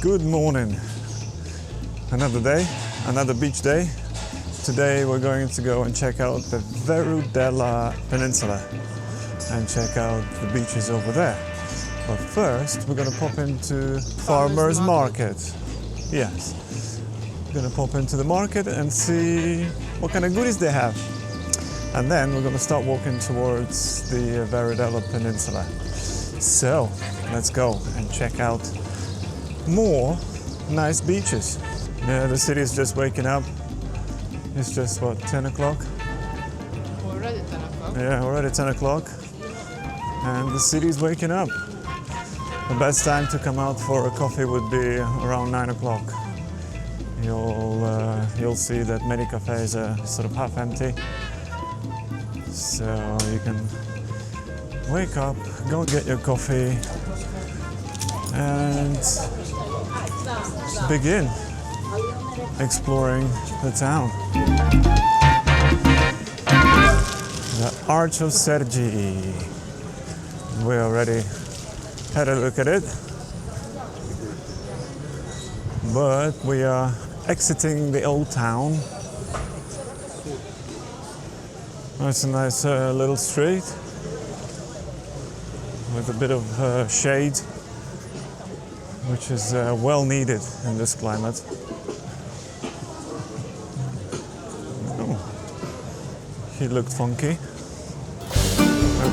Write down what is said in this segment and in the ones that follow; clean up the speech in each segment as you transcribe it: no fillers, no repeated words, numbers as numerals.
Good morning. Another day, another beach day. Today we're going to go and check out the Verudela Peninsula and check out the beaches over there. But first we're going to pop into Farmer's Market. Yes. We're going to pop into the market and see what kind of goodies they have. And then we're going to start walking towards the Verudela Peninsula. So let's go and check out more nice beaches. Yeah, the city is just waking up. It's just what, 10 o'clock? Already 10 o'clock? Yeah, already 10 o'clock. And the city is waking up. The best time to come out for a coffee would be around 9 o'clock. You'll see that many cafes are sort of half empty. So you can wake up, go get your coffee, and begin exploring the town. The Arch of Sergi. We already had a look at it, but we are exiting the old town. It's a nice little street with a bit of shade, which is well needed in this climate. Oh, he looked funky.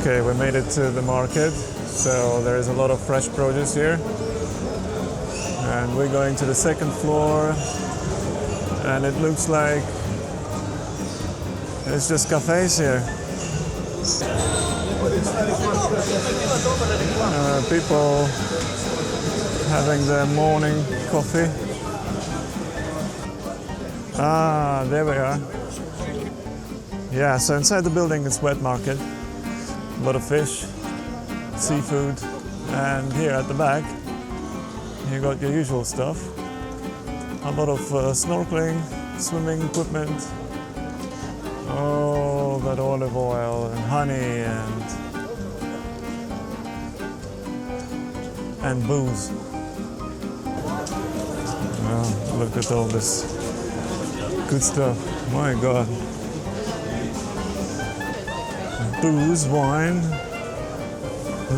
Okay, we made it to the market, so there is a lot of fresh produce here. And we're going to the second floor, and it looks like it's just cafes here. People having their morning coffee. Ah, there we are. Yeah, so inside the building it's wet market. A lot of fish, seafood, and here at the back you got your usual stuff. A lot of snorkeling, swimming equipment. Oh, that olive oil and honey and booze. Oh, look at all this good stuff. My God. Booze, wine,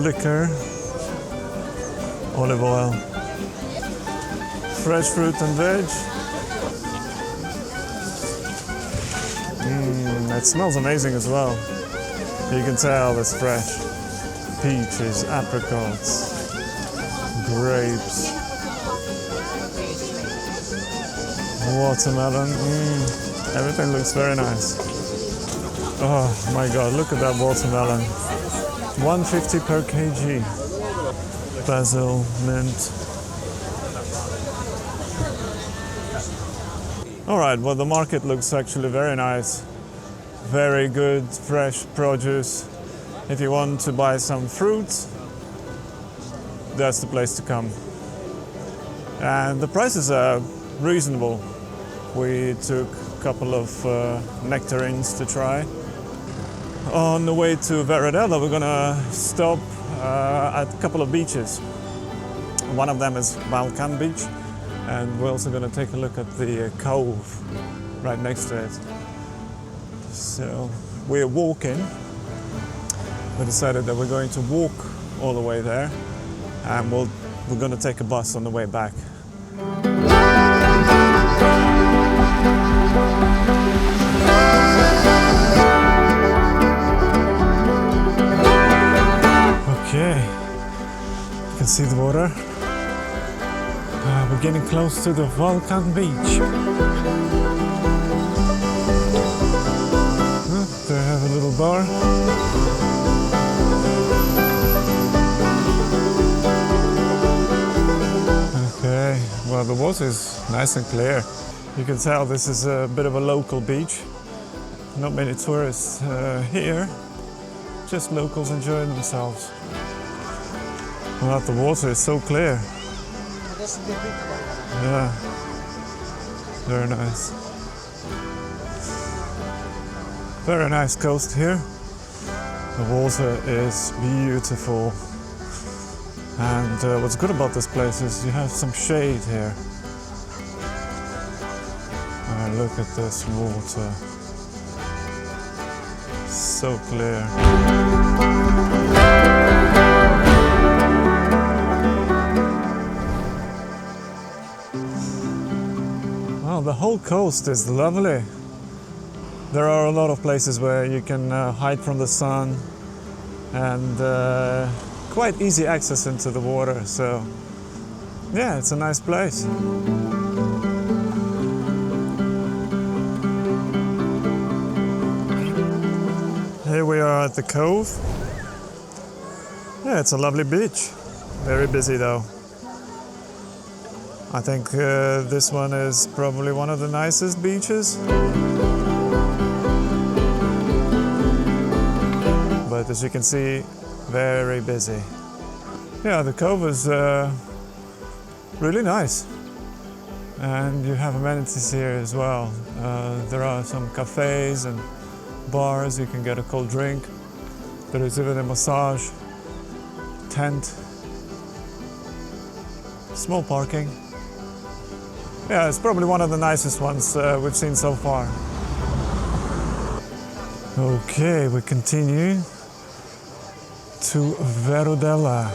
liquor, olive oil, fresh fruit and veg. It smells amazing as well. You can tell it's fresh. Peaches, apricots, grapes, watermelon. Everything looks very nice. Oh my God, look at that watermelon. $1.50 per kg. Basil, mint. All right, well, the market looks actually very nice. Very good, fresh produce. If you want to buy some fruit, that's the place to come. And the prices are reasonable. We took a couple of nectarines to try. On the way to Verudela, we're gonna stop at a couple of beaches. One of them is Valkane Beach, and we're also gonna take a look at the cove right next to it. So we're walking. We decided that we're going to walk all the way there, and we're going to take a bus on the way back. Okay, you can see the water. We're getting close to the Valkane Beach. They have a little bar. Okay, well, the water is nice and clear. You can tell this is a bit of a local beach. Not many tourists here, just locals enjoying themselves. Well, the water is so clear. Yeah, very nice. Very nice coast here. The water is beautiful. And what's good about this place is you have some shade here. Look at this water. So clear. Well, the whole coast is lovely. There are a lot of places where you can hide from the sun and quite easy access into the water. So yeah, it's a nice place. Here we are at the cove. Yeah, it's a lovely beach. Very busy though. I think this one is probably one of the nicest beaches. But as you can see, very busy. Yeah, the cove is really nice. And you have amenities here as well. There are some cafes and bars, you can get a cold drink. There is even a massage tent. Small parking. Yeah, it's probably one of the nicest ones we've seen so far. Okay, we continue to Verudela.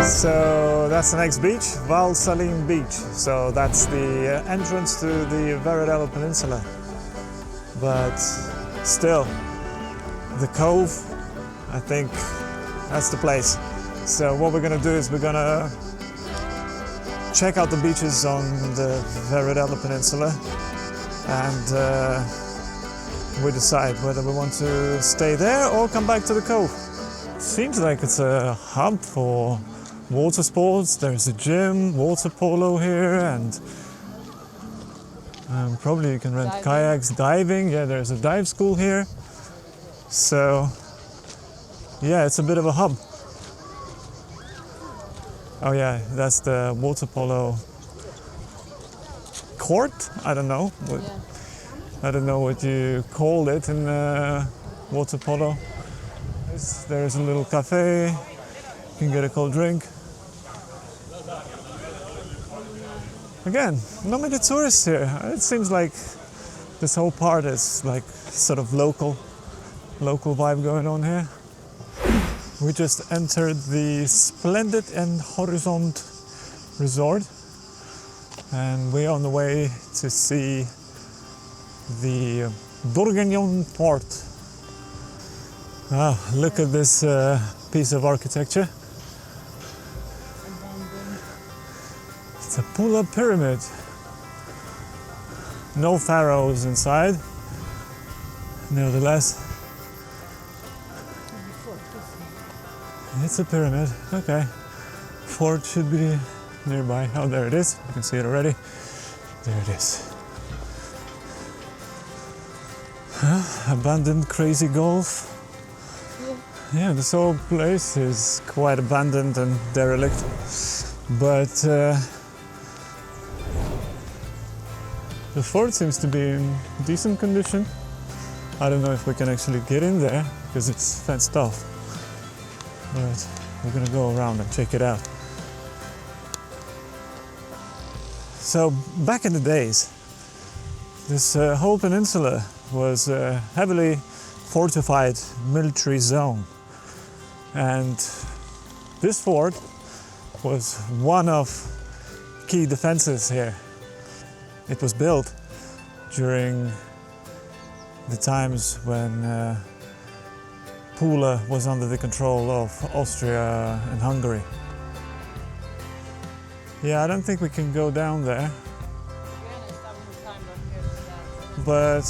So that's the next beach, Valsaline Beach. So that's the entrance to the Verudela Peninsula. But still, the cove, I think that's the place. So what we're gonna do is we're gonna check out the beaches on the Verudela Peninsula and we decide whether we want to stay there or come back to the cove. Seems like it's a hub for water sports. There's a gym, water polo here, and probably you can rent kayaks, diving. Yeah, there's a dive school here. So yeah, it's a bit of a hub. Oh yeah, that's the water polo court. I don't know. I don't know what you call it in water polo. There's a little cafe. You can get a cold drink. Again, not many tourists here. It seems like this whole part is like sort of local vibe going on here. We just entered the Splendid and Horizon Resort, and we're on the way to see the Bourguignon port. Wow, look at this piece of architecture. It's a Pula pyramid. No pharaohs inside. Nevertheless, it's a pyramid. Okay. Fort should be nearby. Oh, there it is. You can see it already. There it is. Abandoned Crazy Golf. Yeah, this whole place is quite abandoned and derelict. But the fort seems to be in decent condition. I don't know if we can actually get in there because it's fenced off. But we're gonna go around and check it out. So back in the days, this whole peninsula was a heavily fortified military zone. And this fort was one of key defenses here. It was built during the times when Pula was under the control of Austria and Hungary. Yeah, I don't think we can go down there. But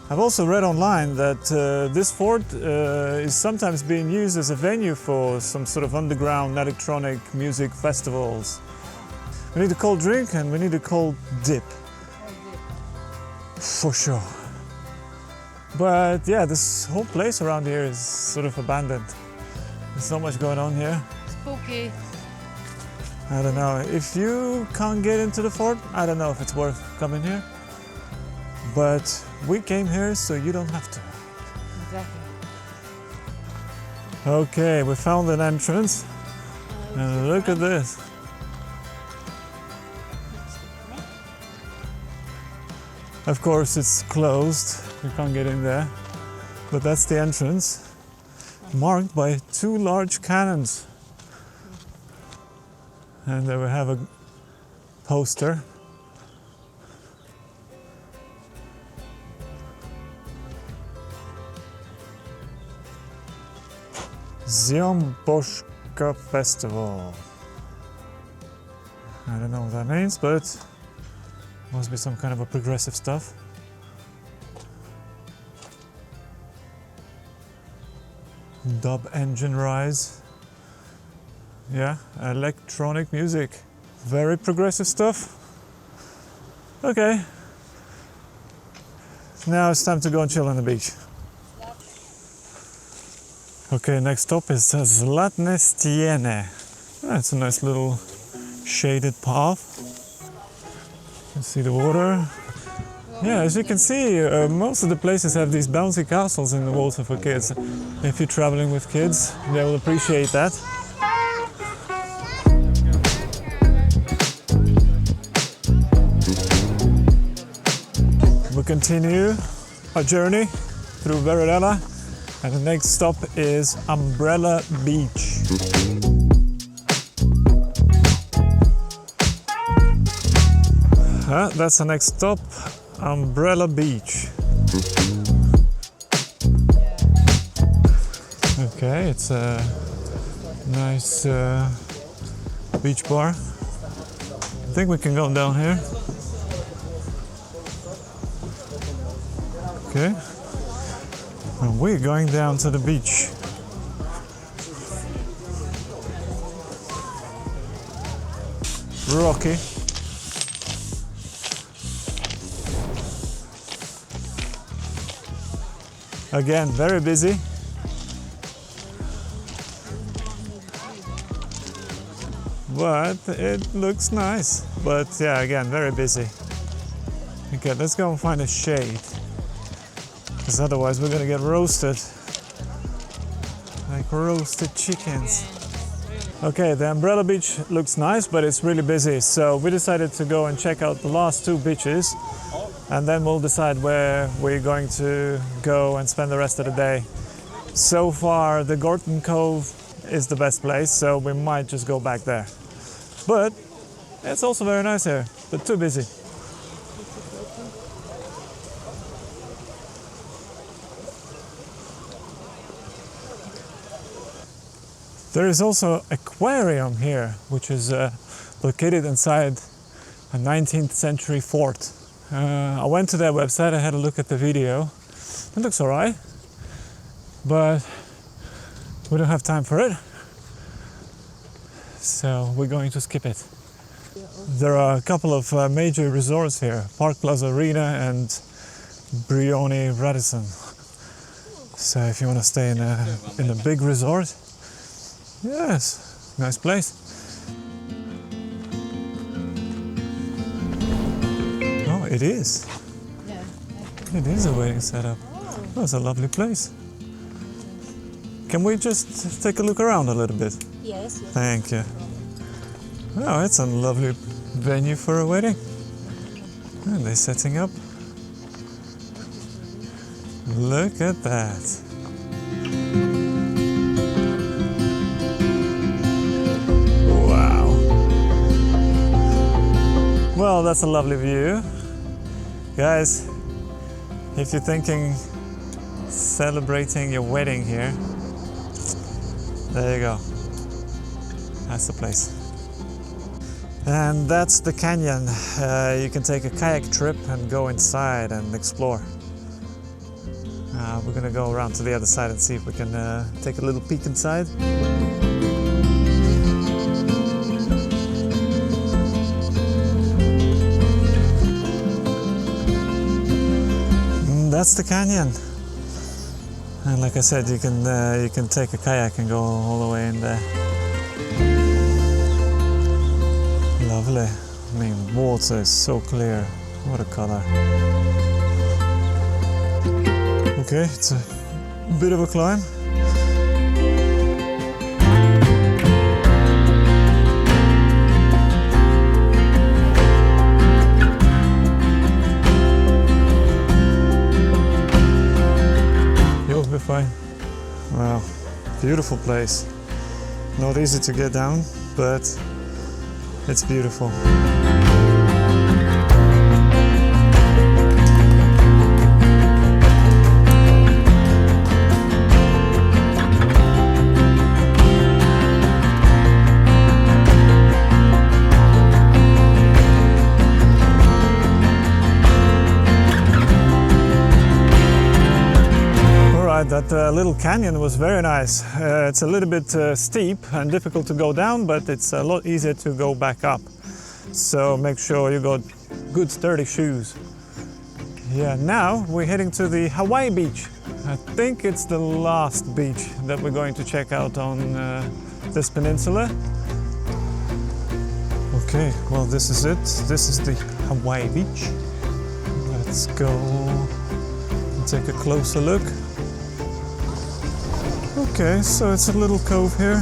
I've also read online that this fort is sometimes being used as a venue for some sort of underground electronic music festivals. We need a cold drink and we need a cold dip. For sure. But yeah, this whole place around here is sort of abandoned. There's not much going on here. Spooky. I don't know. If you can't get into the fort, I don't know if it's worth coming here. But we came here so you don't have to. Exactly. Okay, we found an entrance. And look at this. Of course, it's closed. We can't get in there. But that's the entrance, marked by two large cannons. And there we have a poster. Ziomboshka Festival. I don't know what that means, but must be some kind of a progressive stuff. Dub engine rise. Yeah, electronic music. Very progressive stuff. Okay. Now it's time to go and chill on the beach. Okay, next stop is Zlatne Stiene. That's a nice little shaded path. You can see the water. Yeah, as you can see, most of the places have these bouncy castles in the water for kids. If you're traveling with kids, they will appreciate that. We continue our journey through Verudela, and the next stop is Ambrela Beach. That's the next stop, Ambrela Beach. Okay, it's a nice beach bar. I think we can go down here. Okay, and we're going down to the beach. Rocky. Again, very busy. But it looks nice. But yeah, again, very busy. Okay, let's go and find a shade. Because otherwise we're gonna get roasted. Like roasted chickens. Okay, the Ambrela Beach looks nice, but it's really busy. So we decided to go and check out the last two beaches. And then we'll decide where we're going to go and spend the rest of the day. So far, the Gortan Cove is the best place, so we might just go back there. But it's also very nice here, but too busy. There is also an aquarium here, which is located inside a 19th century fort. I went to their website, I had a look at the video. It looks alright, but we don't have time for it, so we're going to skip it. There are a couple of major resorts here, Park Plaza Arena and Brioni Radisson. So if you want to stay in a big resort, yes, nice place. It is. Yeah. It is a wedding setup. Oh, it's a lovely place. Can we just take a look around a little bit? Yes. Thank you. Oh, it's a lovely venue for a wedding. And they're setting up. Look at that. Wow. Well, that's a lovely view. Guys, if you're thinking celebrating your wedding here, there you go. That's the place. And that's the canyon. You can take a kayak trip and go inside and explore. We're gonna go around to the other side and see if we can take a little peek inside. That's the canyon, and like I said, you can take a kayak and go all the way in there. Lovely. I mean, water is so clear. What a color. Okay, it's a bit of a climb. Wow, beautiful place. Not easy to get down, but it's beautiful. That little canyon was very nice. It's a little bit steep and difficult to go down, but it's a lot easier to go back up. So make sure you got good sturdy shoes. Yeah, now we're heading to the Hawaii Beach. I think it's the last beach that we're going to check out on this peninsula. Okay, well this is it. This is the Hawaii Beach. Let's go and take a closer look. Okay, so it's a little cove here.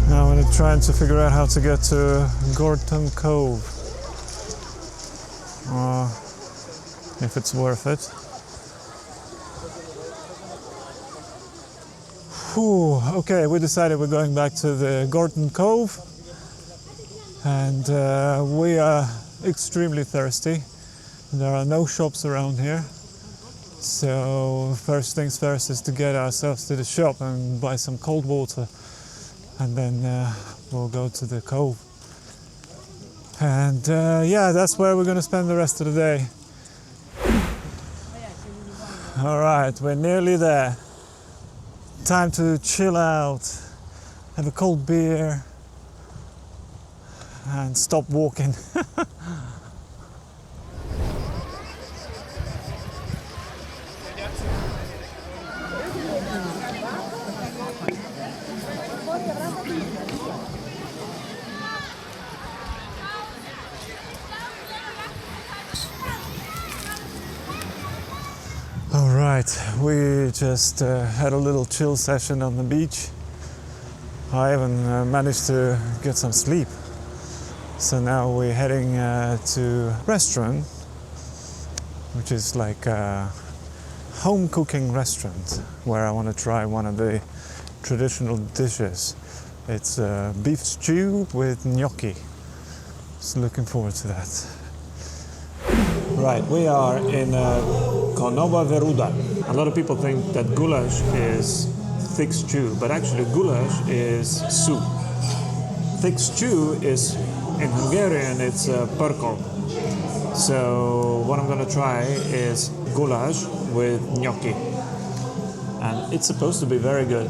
Now I'm trying to figure out how to get to Gortan Cove. If it's worth it. Whew, okay, we decided we're going back to the Gortan Cove. And we are extremely thirsty. There are no shops around here. So first things first is to get ourselves to the shop and buy some cold water. And then we'll go to the cove. And yeah, that's where we're going to spend the rest of the day. All right, we're nearly there. Time to chill out, have a cold beer, and stop walking. All right, we just had a little chill session on the beach. I even managed to get some sleep. So now we're heading to a restaurant, which is like a home cooking restaurant, where I want to try one of the traditional dishes. It's beef stew with gnocchi. So looking forward to that. Right, we are in Konoba, Verudela. A lot of people think that goulash is thick stew, but actually goulash is soup. Thick stew is, in Hungarian, it's perkol. So what I'm gonna try is goulash with gnocchi. And it's supposed to be very good.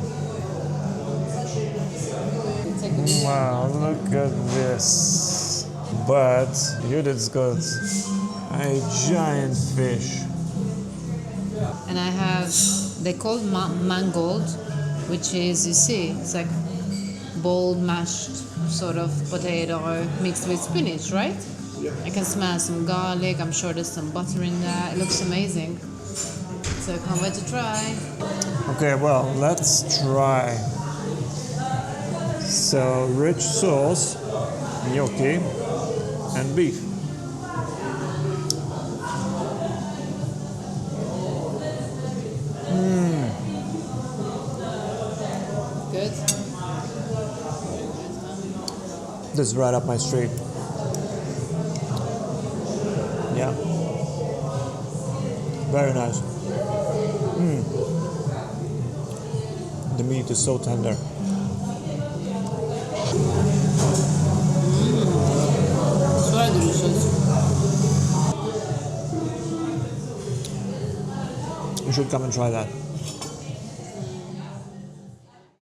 Wow, look at this. But Judith's got a giant fish. And I have, they call it mangold, which is, you see, it's like boiled mashed sort of potato mixed with spinach, right? Yeah. I can smell some garlic. I'm sure there's some butter in there. It looks amazing. So I can't wait to try. Okay, well, let's try. So, rich sauce, gnocchi, and beef. Good. This is right up my street. Yeah. Very nice. The meat is so tender. It's very delicious. You should come and try that.